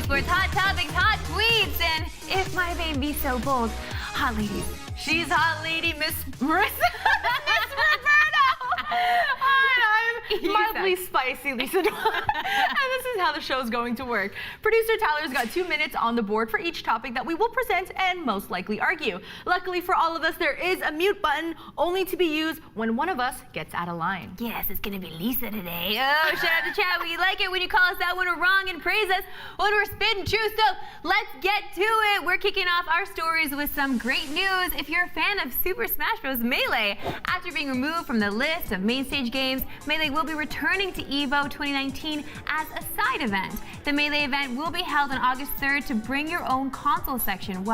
esports, hot topics, hot tweets, and if I may be so bold, hot ladies. She's hot lady, Miss Marissa. Miss Roberto. I'm mildly spicy, Lisa Doan. And this is how the show's going to work. Producer Tyler's got 2 minutes on the board for each topic that we will present and most likely argue. Luckily for all of us, there is a mute button only to be used when one of us gets out of line. Yes, it's gonna be Lisa today. Oh, shout out to chat. We like it when you call us out when we're wrong and praise us when we're spitting truth. So let's get to it. We're kicking off our stories with some great news. If you're a fan of Super Smash Bros. Melee, after being removed from the list of main stage games, Melee will be returning to EVO 2019 as a side event. The Melee event will be held on August 3rd to bring your own console section,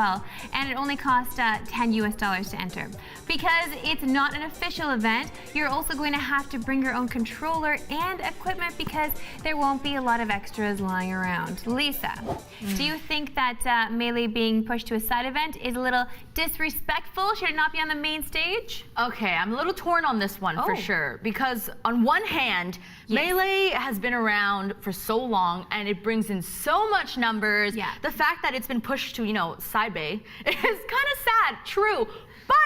and it only costs $10 US to enter. Because it's not an official event, you're also going to have to bring your own controller and equipment because there won't be a lot of extras lying around. Lisa, do you think that Melee being pushed to a side event is a little disrespectful? Should it not be on the main stage? Okay, I'm a little torn on this one for sure, because on one hand, Melee has been around for so long and it brings in so much numbers. Yeah. The fact that it's been pushed to, side bay is kind of sad, true. But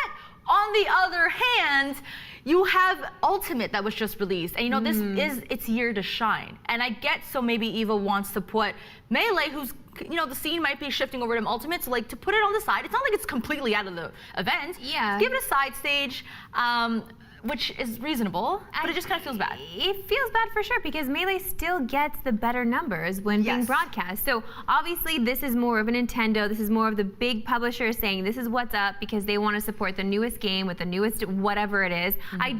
on the other hand, you have Ultimate that was just released, and this is its year to shine. And I get, so maybe EVO wants to put Melee, who's, the scene might be shifting over to Ultimate, so to put it on the side, it's not like it's completely out of the event. Yeah. Give it a side stage, which is reasonable, but it just kind of feels bad. It feels bad for sure, because Melee still gets the better numbers when being broadcast. So obviously this is more of a Nintendo, this is more of the big publisher saying this is what's up because they want to support the newest game with the newest whatever it is. I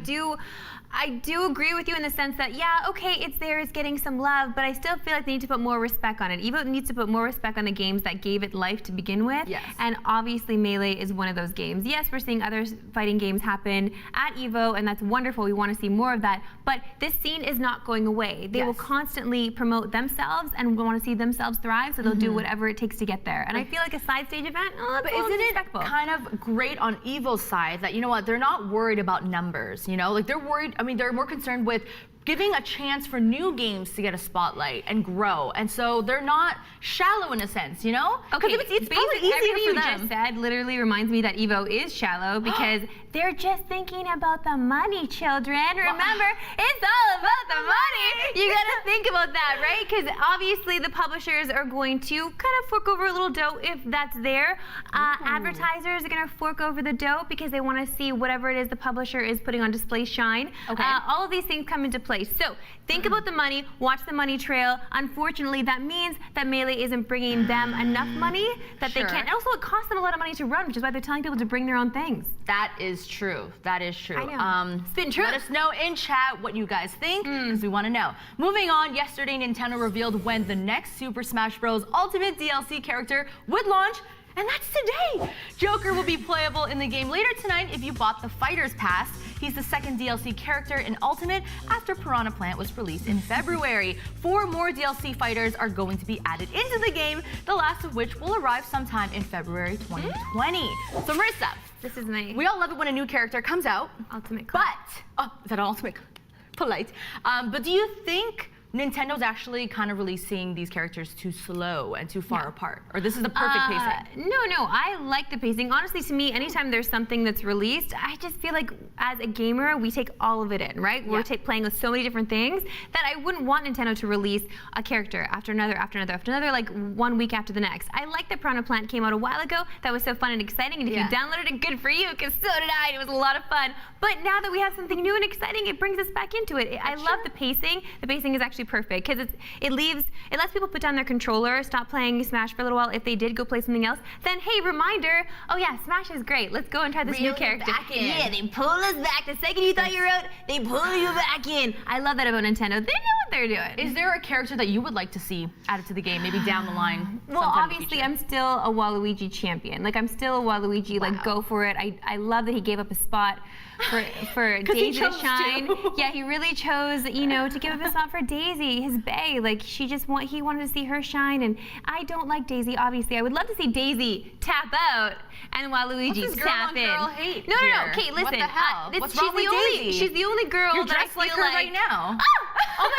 do agree with you in the sense that, it's there, it's getting some love, but I still feel like they need to put more respect on it. EVO needs to put more respect on the games that gave it life to begin with. Yes. And obviously Melee is one of those games. Yes, we're seeing other fighting games happen at EVO, and that's wonderful. We want to see more of that. But this scene is not going away. They will constantly promote themselves and want to see themselves thrive, so they'll do whatever it takes to get there. And I feel like a side stage event, but isn't it kind of great on EVO's side that, they're not worried about numbers, like they're worried, they're more concerned with giving a chance for new games to get a spotlight and grow, and so they're not shallow in a sense, Okay, it's probably easier for them. Everything you just said literally reminds me that EVO is shallow because they're just thinking about the money, children. Remember, it's all about the money. You gotta think about that, right? Because obviously the publishers are going to kind of fork over a little dough if that's there. Advertisers are gonna fork over the dough because they want to see whatever it is the publisher is putting on display shine. Okay. All of these things come into play. So think about the money, watch the money trail. Unfortunately, that means that Melee isn't bringing them enough money that they can't. And also, it costs them a lot of money to run, which is why they're telling people to bring their own things. That is true. That is true. I know. Spin truth. Let us know in chat what you guys think, because we want to know. Moving on, yesterday Nintendo revealed when the next Super Smash Bros. Ultimate DLC character would launch. And that's today! Joker will be playable in the game later tonight if you bought the Fighter's Pass. He's the second DLC character in Ultimate after Piranha Plant was released in February. 4 more DLC fighters are going to be added into the game, the last of which will arrive sometime in February 2020. So Marissa, this is we all love it when a new character comes out. Ultimate. But, is that an Ultimate? Polite. But do you think Nintendo's actually kind of releasing these characters too slow and too far apart? Or this is the perfect pacing? No, I like the pacing. Honestly, to me, anytime there's something that's released, I just feel like as a gamer, we take all of it in, right? We're playing with so many different things that I wouldn't want Nintendo to release a character after another, like 1 week after the next. I like that Piranha Plant came out a while ago. That was so fun and exciting. And if you downloaded it, good for you, because so did I. It was a lot of fun. But now that we have something new and exciting, it brings us back into it. I love the pacing. The pacing is actually perfect because it lets people put down their controller, stop playing Smash for a little while. If they did go play something else, then hey, reminder, oh yeah, Smash is great. Let's go and try this new character. Yeah, they pull us back. The second you thought you were out, they pull you back in. I love that about Nintendo. They know what they're doing. Is there a character that you would like to see added to the game, maybe down the line? Well, obviously, I'm still a Waluigi champion. Like, I'm still a Waluigi, like, go for it. I love that he gave up a spot for Daisy to shine. Yeah, he really chose, to give up a spot for Daisy, his bae. Like, he wanted to see her shine, and I don't like Daisy, obviously. I would love to see Daisy tap out and Waluigi tap in. No, okay, listen. What the hell? What's wrong with Daisy? She's the only girl You're that dressed like her right now. Oh! Oh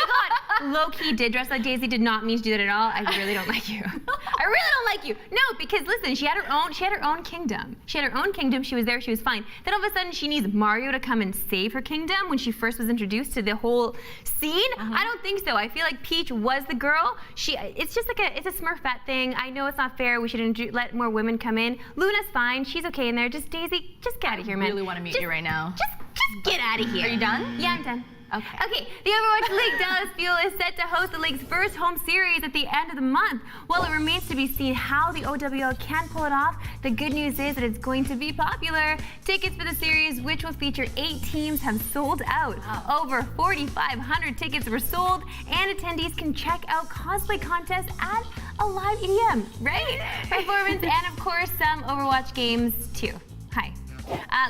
my God, low-key did dress like Daisy, did not mean to do that at all. I really don't like you. I really don't like you. No, because listen, she had her own kingdom. She had her own kingdom, she was there, she was fine. Then all of a sudden she needs Mario to come and save her kingdom when she first was introduced to the whole scene. I don't think so. I feel like Peach was the girl. It's just like it's a Smurfette thing. I know it's not fair. We should let more women come in. Luna's fine. She's okay in there. Just Daisy, just get out of here, man. I really want to meet you right now. Just get out of here. Are you done? Yeah, I'm done. Okay. The Overwatch League Dallas Fuel is set to host the league's first home series at the end of the month. While it remains to be seen how the OWL can pull it off, the good news is that it's going to be popular. Tickets for the series, which will feature 8 teams, have sold out. Wow. Over 4,500 tickets were sold, and attendees can check out cosplay contests at a live EDM, right? Performance, and of course, some Overwatch games too. Hi.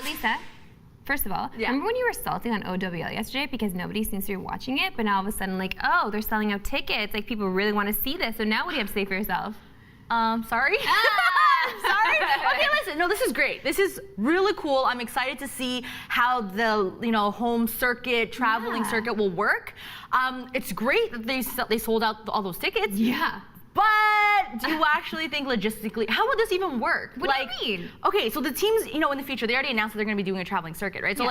Lisa. First of all, remember when you were salty on OWL yesterday because nobody seems to be watching it, but now all of a sudden, like, oh, they're selling out tickets, like people really want to see this, so now what do you have to say for yourself? Sorry? Sorry? Okay, listen, no, this is great. This is really cool. I'm excited to see how the, home circuit, traveling circuit will work. It's great that they sold out all those tickets. Yeah. But do you actually think logistically, how would this even work? What do you mean? Okay, so the teams, in the future, they already announced that they're going to be doing a traveling circuit, right? So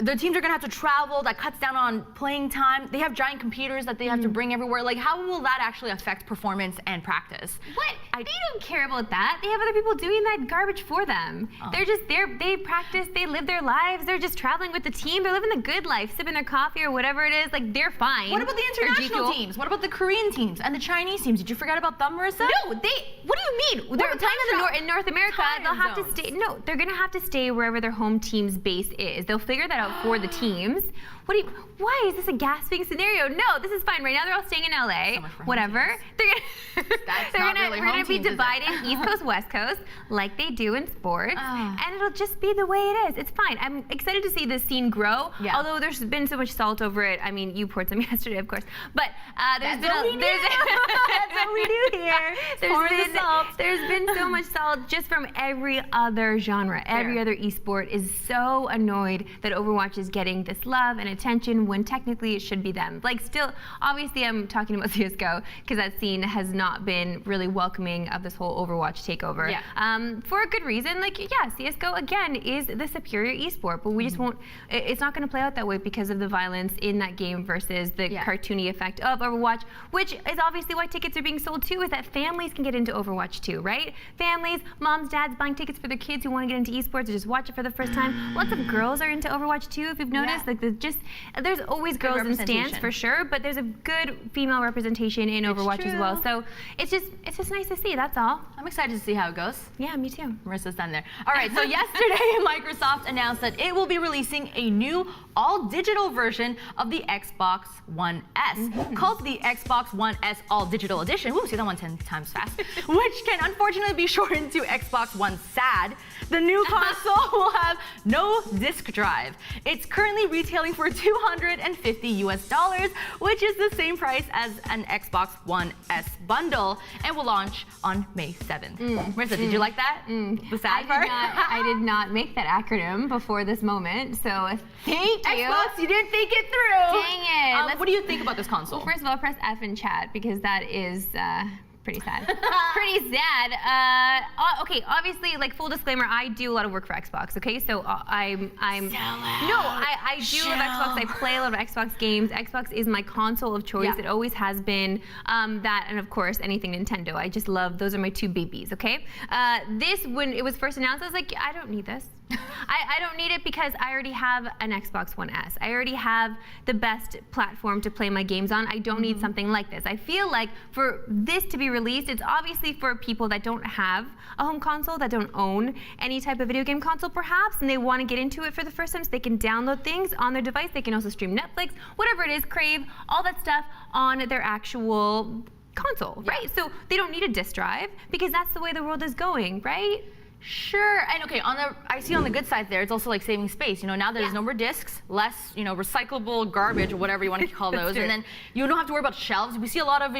the teams are going to have to travel. That cuts down on playing time. They have giant computers that they have to bring everywhere. Like, how will that actually affect performance and practice? What? They don't care about that. They have other people doing that garbage for them. They're just there. They practice. They live their lives. They're just traveling with the team. They're living the good life, sipping their coffee or whatever it is. Like, they're fine. What about the international teams? What about the Korean teams and the Chinese teams? Did you forget about them, Marissa? No, what do you mean? They're playing in North America. They'll have to stay. No, they're gonna have to stay wherever their home team's base is. They'll figure that out for the teams. Why is this a gasping scenario? No, this is fine. Right now they're all staying in LA. So whatever. They're gonna be divided East Coast, West Coast, like they do in sports, and it'll just be the way it is. It's fine. I'm excited to see this scene grow. Yeah. Although there's been so much salt over it. I mean, you poured some yesterday, of course, but that's what we do here. There's been so much salt just from every other genre. Every other esport is so annoyed that Overwatch is getting this love and attention when technically it should be them. Like, still, obviously I'm talking about CSGO because that scene has not been really welcoming of this whole Overwatch takeover. Yeah. For a good reason. Like, yeah, CSGO again is the superior esport, but we just won't, it's not going to play out that way because of the violence in that game versus the cartoony effect of Overwatch, which is obviously why tickets are being sold too, is that families can get into Overwatch too, right? Families, moms, dads buying tickets for their kids who want to get into esports or just watch it for the first time. Lots of girls are into Overwatch too, if you've noticed. Like, there's always girls in stands for sure, but there's a good female representation in Overwatch as well. So it's just nice to see, that's all. I'm excited to see how it goes. Yeah, me too. Marissa's done there. All right, so yesterday Microsoft announced that it will be releasing a new all-digital version of the Xbox One S, called the Xbox One S All-Digital Edition. Ooh, say that one 10 times fast. Which can unfortunately be shortened to Xbox One SAD. The new console will have no disk drive. It's currently retailing for $250 US, which is the same price as an Xbox One S bundle, and will launch on May 7th. Marissa, did you like that? The SAD part? I did not make that acronym before this moment, so thank you. Xbox, you didn't think it through. Dang it. What do you think about this console? Well, first of all, press F in chat because that is pretty sad. Pretty sad. Okay, obviously, like, full disclaimer, I do a lot of work for Xbox, okay? So I do love Xbox. I play a lot of Xbox games. Xbox is my console of choice. It always has been. That, and of course, anything Nintendo. I just love, those are my two babies, okay? This, when it was first announced, I was like, I don't need this. I don't need it because I already have an Xbox One S. I already have the best platform to play my games on. I don't need something like this. I feel like for this to be released, it's obviously for people that don't have a home console, that don't own any type of video game console perhaps, and they want to get into it for the first time so they can download things on their device. They can also stream Netflix, whatever it is, Crave, all that stuff on their actual console, right? So they don't need a disk drive because that's the way the world is going, right? Sure, and okay, I see on the good side there, it's also like saving space. Now there's no more discs, less, recyclable garbage or whatever you want to call those, and then you don't have to worry about shelves. We see a lot of,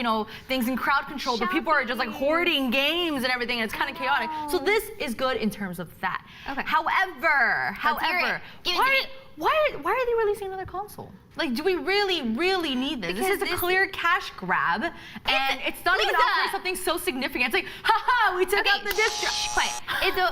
things in crowd control, but people are just like hoarding games and everything, and it's kind of chaotic. So this is good in terms of that. Okay. However, why are they releasing another console? Like, do we really need this? Because This is a clear cash grab, and it's not even offering something so significant. It's like, haha, we took out the disc. Quiet.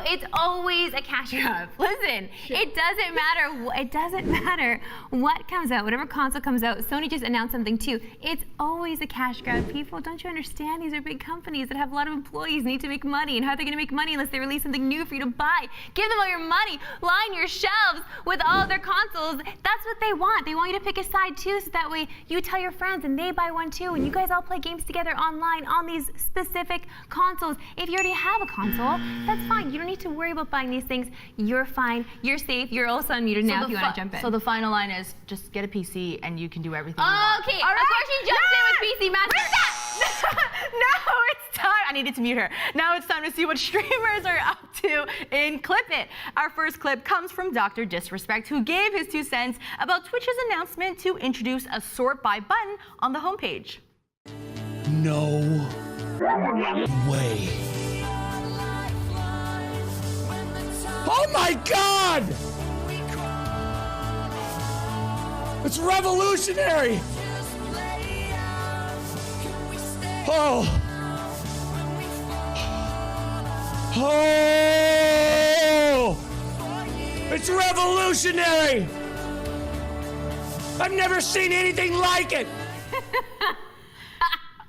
It's always a cash grab. Listen, it doesn't matter. It doesn't matter what comes out, whatever console comes out. Sony just announced something too. It's always a cash grab. People, don't you understand? These are big companies that have a lot of employees, need to make money, and how are they going to make money unless they release something new for you to buy? Give them all your money. Line your shelves with all of their consoles. That's what they want. They want you to pick a side too, so that way you tell your friends and they buy one too, and you guys all play games together online on these specific consoles. If you already have a console, that's fine. You don't need to worry about buying these things. You're fine. You're safe. You're also unmuted now if you want to jump in. So the final line is just get a PC and you can do everything. Okay. All right. Of course you jumped in with PC Master. Now it's time. I needed to mute her. Now it's time to see what streamers are up to in Clip It. Our first clip comes from Dr. Disrespect, who gave his 2 cents about Twitch's announcement to introduce a sort by button on the homepage. No way. Oh my God! It's revolutionary! Oh! Oh! It's revolutionary! I've never seen anything like it!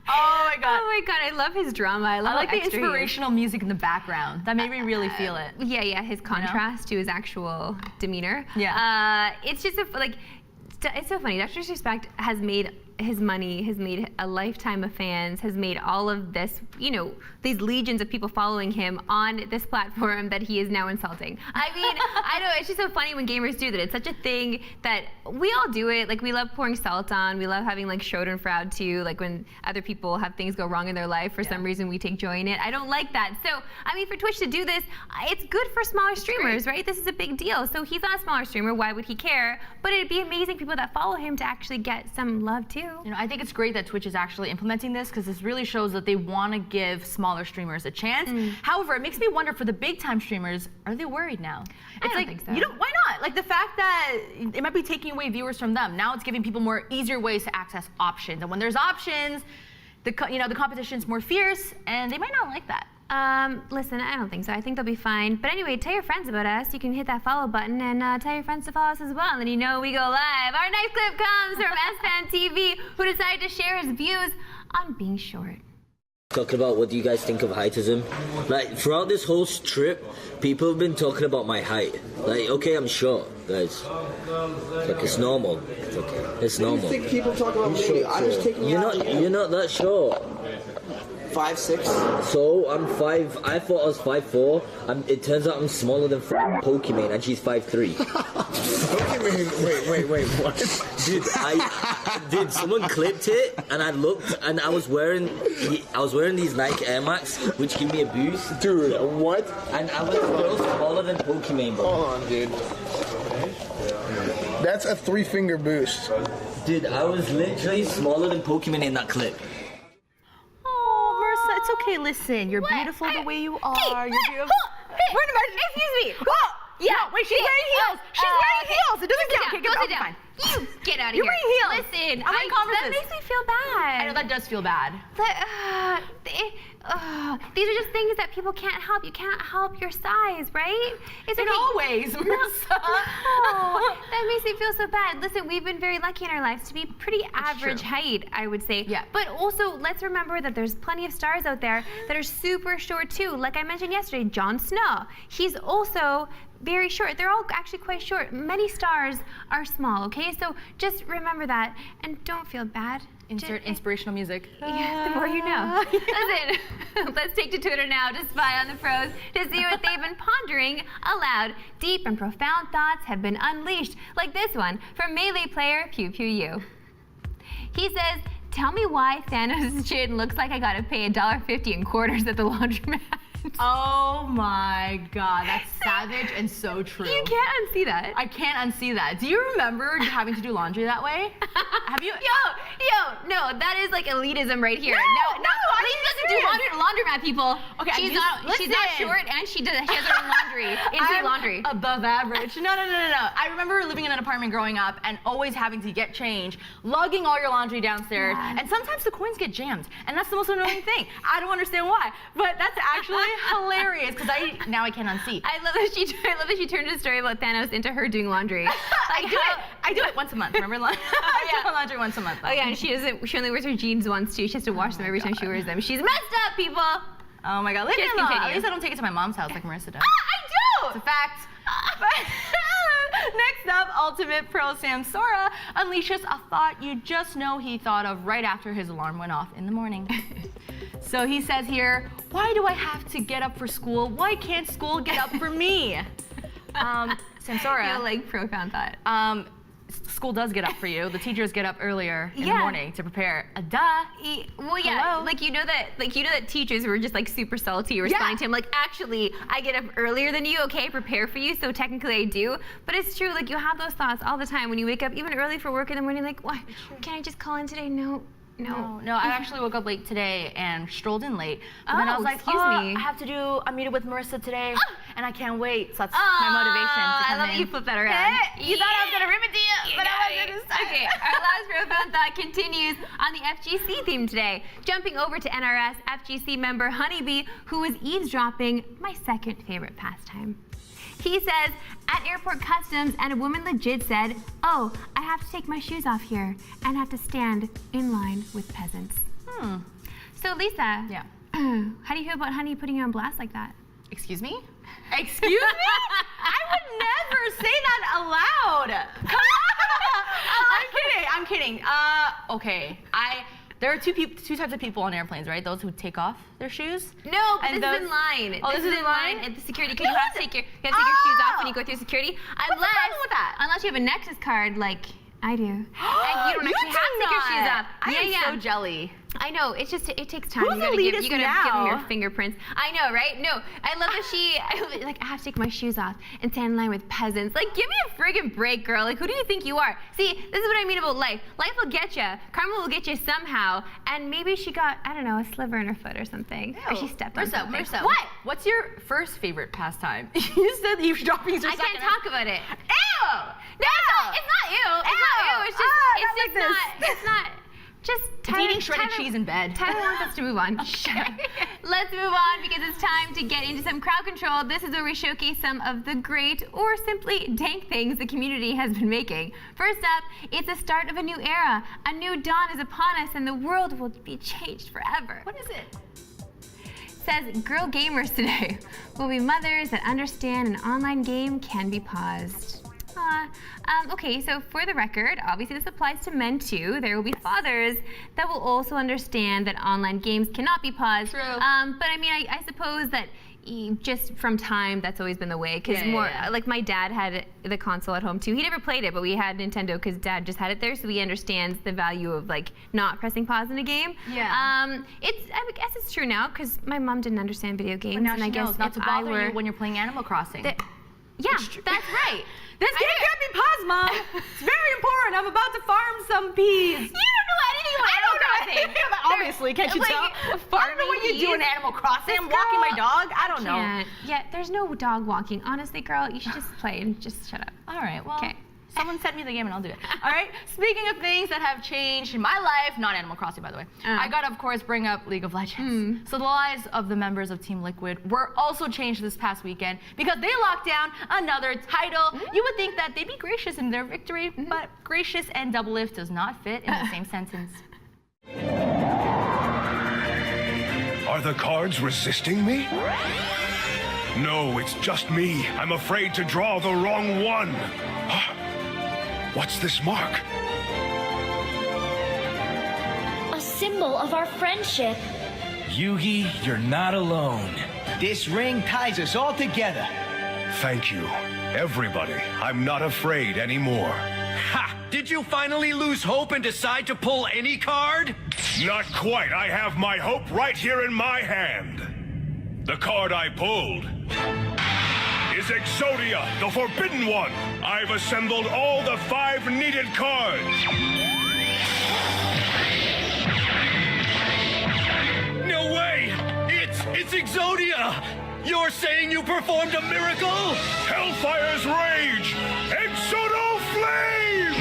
Oh my God. Oh my God, I love his drama. I like the extra he is. inspirational music in the background. That made me really feel it. Yeah, his contrast to his actual demeanor. Yeah. It's just it's so funny. Dr. Disrespect has made his money, has made a lifetime of fans, has made all of this, these legions of people following him on this platform that he is now insulting. I mean, I know, it's just so funny when gamers do that. It's such a thing that we all do it. Like, we love pouring salt on. We love having, like, Schadenfreude, too. Like, when other people have things go wrong in their life, for some reason, we take joy in it. I don't like that. So, I mean, for Twitch to do this, it's good for smaller streamers, right? This is a big deal. So, he's not a smaller streamer. Why would he care? But it'd be amazing people that follow him to actually get some love, too. I think it's great that Twitch is actually implementing this, because this really shows that they want to give smaller streamers a chance. However, it makes me wonder, for the big time streamers, are they worried now? I don't think so. Why not? Like, the fact that it might be taking away viewers from them. Now it's giving people more easier ways to access options. And when there's options, the competition's more fierce, and they might not like that. Listen, I don't think so. I think they'll be fine. But anyway, tell your friends about us. You can hit that follow button and tell your friends to follow us as well. And then we go live. Our next clip comes from S-Fan TV, who decided to share his views on being short. Talking about what do you guys think of heightism? Like, throughout this whole trip, people have been talking about my height. Like, okay, I'm short, guys. Like, it's normal. It's okay. It's normal. You think people talk about me? I'm just taking you out. You're not that short. 5'6". So I'm 5. I thought I was 5'4". It turns out I'm smaller than Pokemon, and she's 5'3". Wait, what? Dude, someone clipped it, and I looked, and I was wearing these Nike Air Max, which give me a boost. Dude, what? And I was smaller than Pokemon, bro. Hold on, dude. That's a 3-finger boost. Dude, I was literally smaller than Pokemon in that clip. It's okay, listen. You're beautiful the way you are. Hey, You're beautiful. Excuse me. Yeah, wait, she's wearing heels. She's wearing heels. It doesn't count. Okay, Go sit down. Fine. You get out of You're here. wearing heels. Listen, I'm wearing Converses. that makes me feel bad. I know that does feel bad. These are just things that people can't help. You can't help your size, right? It's In all ways, Marissa. Oh, that makes me feel so bad. Listen, we've been very lucky in our lives to be pretty average height, I would say. Yeah. But also, let's remember that there's plenty of stars out there that are super short too. Like I mentioned yesterday, Jon Snow. He's also very short. They're all actually quite short. Many stars are small, okay? So just remember that and don't feel bad. Insert inspirational music. Yeah, the more you know. Listen, let's take to Twitter now to spy on the pros to see what they've been pondering aloud. Deep and profound thoughts have been unleashed, like this one from Melee player Pew Pew You. He says, "Tell me why Thanos' chin looks like I gotta pay $1.50 in quarters at the laundromat." Oh my God, that's savage and so true. You can't unsee that. I can't unsee that. Do you remember having to do laundry that way? Have you? Yo, no, that is like elitism right here. No, Listen, do laundry at a laundromat, people. Okay, she's not short, and she has her own laundry. Instant laundry. Above average. No. I remember living in an apartment growing up and always having to get change, lugging all your laundry downstairs, and sometimes the coins get jammed, and that's the most annoying thing. I don't understand why, but that's actually hilarious because now I can't unsee. I love that she turned a story about Thanos into her doing laundry. I do it once a month. Remember, I do my laundry once a month. Oh yeah, and she only wears her jeans once too. She has to wash them every time she wears them. She's messed up, people. Oh my God, leave me alone. At least I don't take it to my mom's house like Marissa does. I do. It's a fact. Next up, Ultimate Pro Samsora unleashes a thought you just know he thought of right after his alarm went off in the morning. So he says here, why do I have to get up for school? Why can't school get up for me? Samsora. I like profound thought. School does get up for you. The teachers get up earlier in the morning to prepare. Well, yeah, like you know that teachers were just like super salty responding to him, like, actually, I get up earlier than you, okay, prepare for you, so technically I do. But it's true, like you have those thoughts all the time when you wake up, even early for work in the morning, like, why can't I just call in today? No. I actually woke up late today and strolled in late. And then I was like, excuse me. I have to do a meeting with Marissa today, and I can't wait. So that's my motivation to come I love in. you flip that around. You thought I was gonna rip it to you, but I wasn't this time. Okay, our last profound thought continues on the FGC theme today. Jumping over to NRS, FGC member Honeybee, who was eavesdropping, my second favorite pastime. He says, at airport customs, and a woman legit said, oh, I have to take my shoes off here and have to stand in line with peasants. So Lisa, Yeah. how do you feel about Honey putting you on blast like that? Excuse me? Excuse me? I would never say that aloud. Come on. I'm kidding. Okay. There are two types of people on airplanes, right? Those who take off their shoes. No, but And this is in line. Oh, this is in line? at the security, because you have to take your shoes off when you go through security. What's the problem with that? Unless you have a Nexus card, like I do. And you don't actually have to take your shoes off. I am so jelly. I know, it takes time. Who's You gotta give them elitist your now? fingerprints. I know, right? No, I love that I have to take my shoes off and stand in line with peasants. Like, give me a friggin' break, girl. Like, who do you think you are? See, this is what I mean about life. Life will get you. Karma will get you somehow. And maybe she got, I don't know, a sliver in her foot or something. Or she stepped on something. Marissa, What? What's your first favorite pastime? You said eavesdropping is your I can't second. talk about it. Ew! No, it's not you. It's not you. It's just, it's not. Just Eating shredded cheese in bed. Tyler wants us to move on. Let's move on because it's time to get into some crowd control. This is where we showcase some of the great or simply dank things the community has been making. First up, it's the start of a new era. A new dawn is upon us and the world will be changed forever. What is it? Says girl gamers today will be mothers that understand an online game can be paused. Okay, so for the record, obviously this applies to men too. There will be fathers that will also understand that online games cannot be paused. True. But I mean, I suppose that just from time, that's always been the way. Because like my dad had the console at home too. He never played it, but we had Nintendo because Dad just had it there, so he understands the value of like not pressing pause in a game. Yeah. I guess it's true now because my mom didn't understand video games, But now and she I guess knows not if to I bother were you when you're playing Animal Crossing. yeah, that's right. This game can't be paused, Mom. It's very important. I'm about to farm some peas. You don't know anything about Animal Crossing. Obviously, can't you like, tell? I don't know what you do in Animal Crossing. I'm This walking my girl dog. I don't know. can't. Yeah, there's no dog walking. Honestly, girl, you should just play and just shut up. All right, well, Okay. someone send me the game and I'll do it. All right, speaking of things that have changed in my life, not Animal Crossing, by the way, I gotta, of course, bring up League of Legends. So the lives of the members of Team Liquid were also changed this past weekend because they locked down another title. You would think that they'd be gracious in their victory, but gracious and double lift does not fit in the same sentence. Are the cards resisting me? No, it's just me. I'm afraid to draw the wrong one. What's this mark? A symbol of our friendship. Yugi, you're not alone. This ring ties us all together. Thank you, everybody. I'm not afraid anymore. Ha! Did you finally lose hope and decide to pull any card? Not quite. I have my hope right here in my hand. The card I pulled is Exodia, the Forbidden One. I've assembled all the 5 needed cards. No way! Exodia! You're saying you performed a miracle? Hellfire's rage! Exodo flame!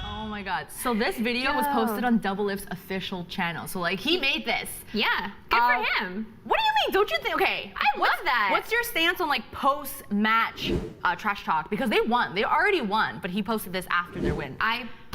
Oh my god. So this video was posted on Double Lift's official channel. So like he made this. Yeah, good for him. What do you mean? Don't you think? Okay, I love that. What's your stance on like post-match trash talk? Because they won. They already won, but he posted this after their win.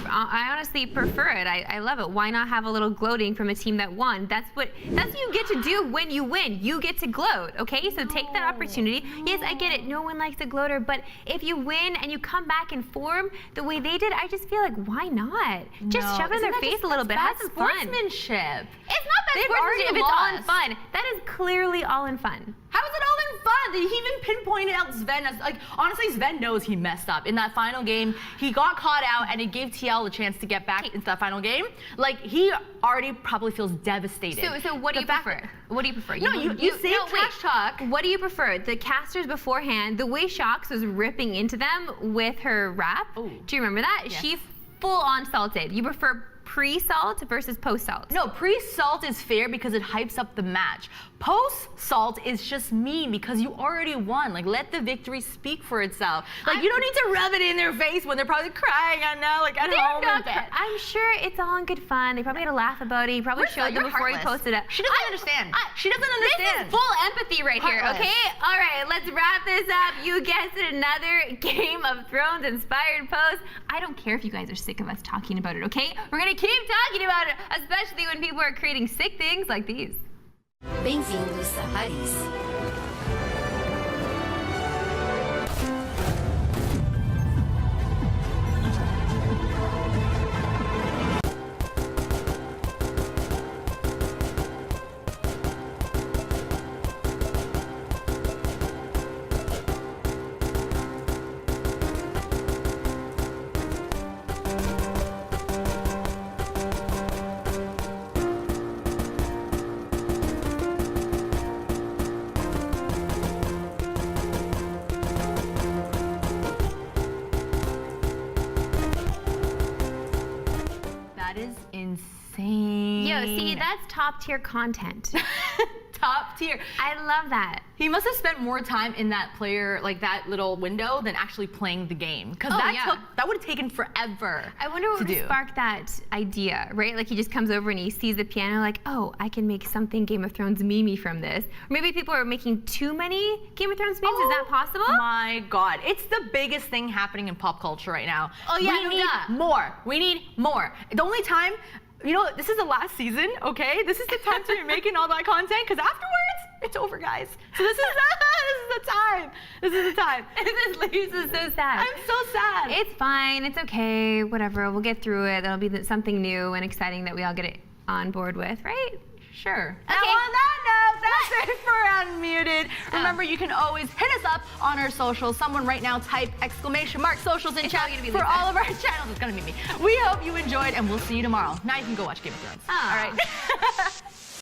I honestly prefer it. I love it. Why not have a little gloating from a team that won? That's what you get to do when you win. You get to gloat, okay? So take that opportunity. Yes, I get it. No one likes a gloater, but if you win and you come back in form the way they did, I just feel like why not? Just shove it in their face a little bit. Have some fun. Sportsmanship. It's not bad sportsmanship if it's all in fun. That is clearly all in fun. How is it all in fun? Did he even pinpointed out Sven as like honestly Sven knows he messed up in that final game. He got caught out and it gave TL a chance to get back into that final game. Like he already probably feels devastated. So what do you prefer? What do you prefer? No, you say trash talk. What do you prefer? The casters beforehand, the way Shox was ripping into them with her rap. Ooh. Do you remember that? Yes. She full on salted. You prefer pre-salt versus post-salt? No, pre-salt is fair because it hypes up the match. Post-salt is just mean because you already won. Like, let the victory speak for itself. Like, you don't need to rub it in their face when they're probably crying, I know, like at home. I'm sure it's all in good fun. They probably had a laugh about it. He probably showed them before he posted it. She doesn't understand. She doesn't understand. This is full empathy right here, okay? All right, let's wrap this up. You guessed it, another Game of Thrones inspired post. I don't care if you guys are sick of us talking about it, okay? We're gonna keep talking about it, especially when people are creating sick things like these. Bem-vindos a Paris. That is insane. Yo, see, that's top tier content. Top tier. I love that. He must have spent more time in that player, like that little window, than actually playing the game. Because that would have taken forever. I wonder what would spark that idea, right? Like he just comes over and he sees the piano, like, oh, I can make something Game of Thrones meme from this. Or maybe people are making too many Game of Thrones memes. Is that possible? My God, it's the biggest thing happening in pop culture right now. Oh yeah, we need more. We need more. The only time. You know, this is the last season, okay? This is the time to be making all that content, because afterwards, it's over, guys. So this is the time. This is the time. This leaves us so sad. I'm so sad. It's fine. It's okay. Whatever. We'll get through it. That'll be something new and exciting that we all get it on board with, right? Sure. Okay. Now on that note, that's it for Unmuted. Remember, you can always hit us up on our socials. Someone right now type !socials in chat for all of our channels. It's gonna be me. We hope you enjoyed, and we'll see you tomorrow. Now you can go watch Game of Thrones. All right.